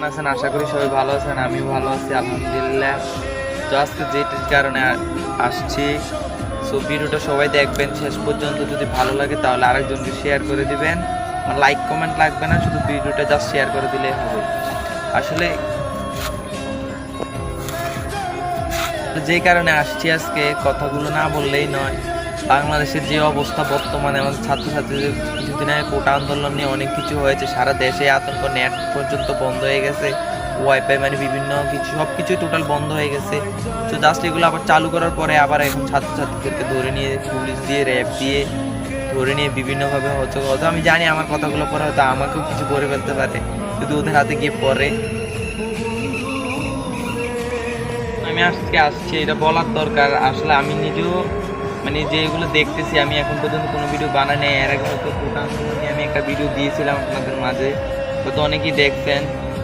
আছেন? আশা করি সবাই ভালো আছেন, আমিও ভালো আছি আলহামদুলিল্লাহ। তো আজকে যেটির কারণে আসছি, সো ভিডিওটা সবাই দেখবেন শেষ পর্যন্ত। যদি ভালো লাগে তাহলে আরেকজনকে শেয়ার করে দিবেন। লাইক কমেন্ট লাগবে না, শুধু ভিডিওটা জাস্ট শেয়ার করে দিলেই হবে। আসলে যেই কারণে আসছি আজকে, কথাগুলো না বললেই নয়। বাংলাদেশের যে অবস্থা বর্তমানে, আমাদের ছাত্রছাত্রীদের কিছুদিন আগে কোটা আন্দোলন নিয়ে অনেক কিছু হয়েছে, সারা দেশে আতঙ্ক, নেট পর্যন্ত বন্ধ হয়ে গেছে, ওয়াইফাই মানে বিভিন্ন কিছু সব কিছুই টোটাল বন্ধ হয়ে গেছে। তো জাস্ট এগুলো আবার চালু করার পরে আবার এখন ছাত্রছাত্রীদেরকে ধরে নিয়ে পুলিশ দিয়ে র্যাব দিয়ে ধরে নিয়ে বিভিন্নভাবে হয়তো আমি জানি আমার কথাগুলো পরে হয়তো আমাকেও কিছু করে ফেলতে পারে যদি ওদের হাতে গিয়ে পড়ে। আমি আজকে আসছি এটা বলার দরকার। আসলে আমি নিজেও মানে যেগুলো দেখতেছি, আমি এখন পর্যন্ত কোনো ভিডিও বানাই নাই। এর আগে হয়তো কোটা আন্দোলন নিয়ে আমি একটা ভিডিও দিয়েছিলাম আপনাদের মাঝে, হয়তো অনেকেই দেখছেন।